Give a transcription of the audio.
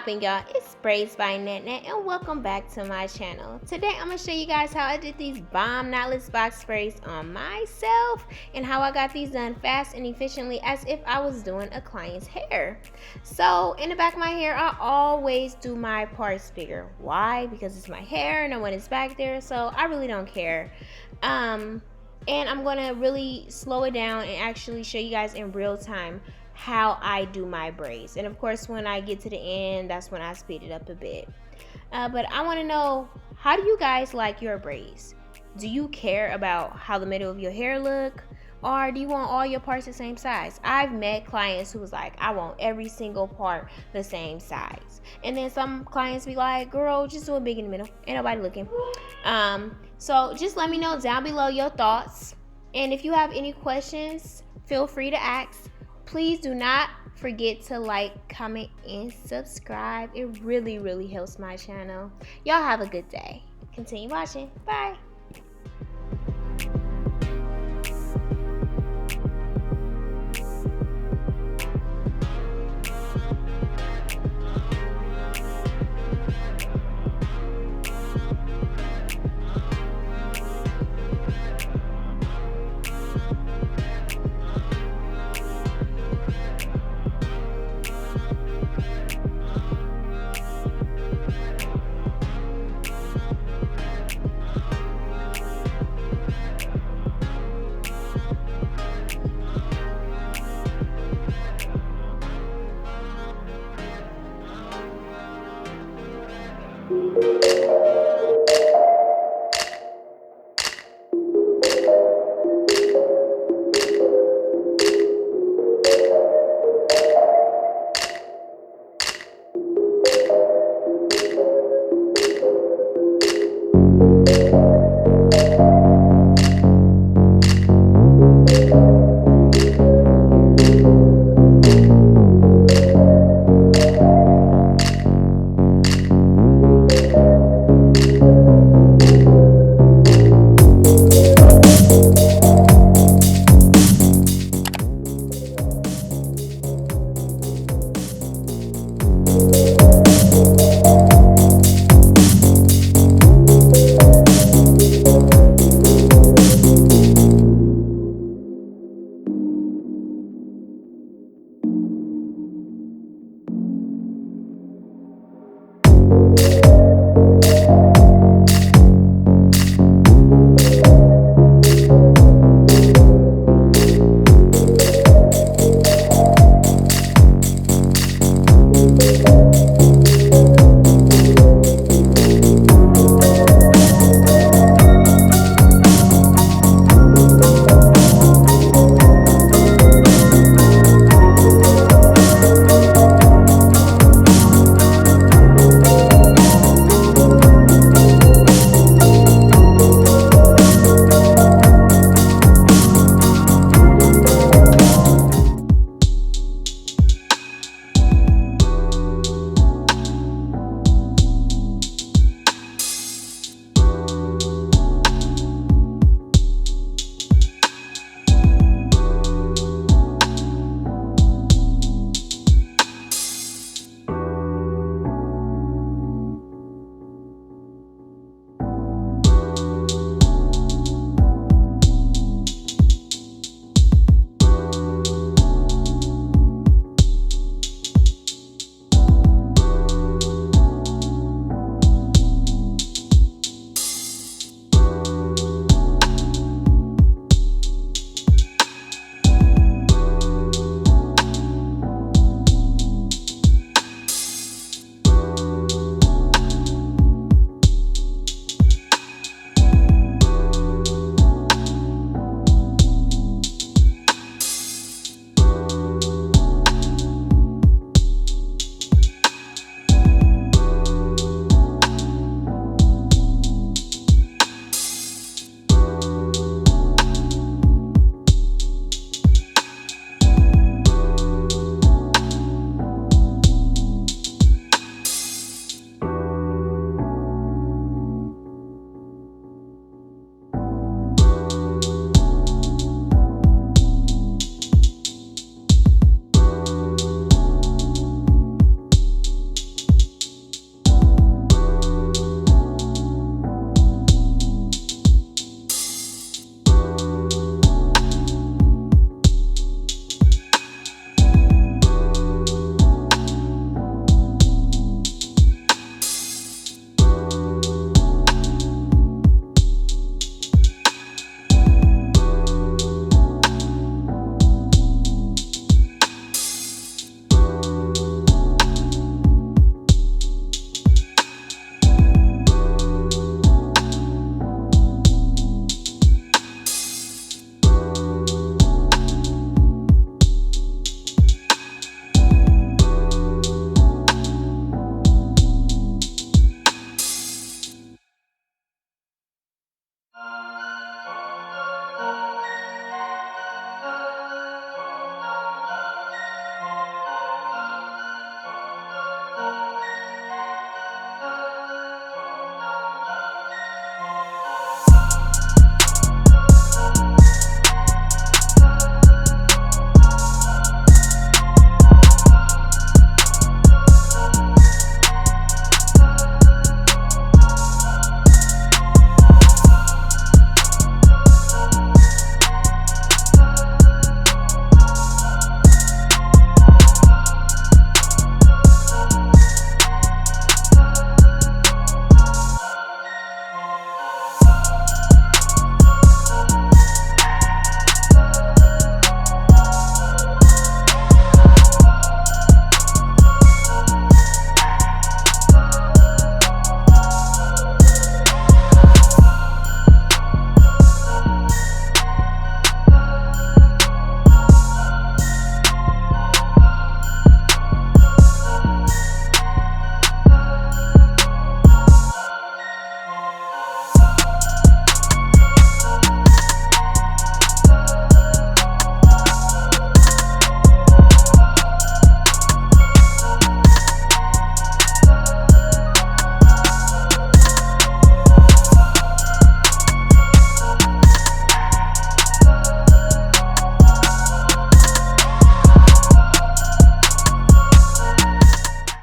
poppin', y'all? It's Braids by Net and welcome back to my channel. Today I'm gonna show you guys how I did these bomb knotless box braids on myself and how I got these done fast and efficiently as if I was doing a client's hair. So in the back of my hair, I always do my parts bigger. Why? Because it's my hair and no one is back there, so I really don't care. And I'm gonna really slow it down and actually show you guys in real time how I do my braids. And of course, when I get to the end, that's when I speed it up a bit. But I want to know, how do you guys like your braids? Do you care about how the middle of your hair look, or do you want all your parts the same size? I've met clients who was like, I want every single part the same size. And then some clients be like, girl, just do it big in the middle, ain't nobody looking. So just let me know down below your thoughts, and if you have any questions, feel free to ask. Please do not forget to like, comment, and subscribe. It really helps my channel. Y'all have a good day. Continue watching. Bye.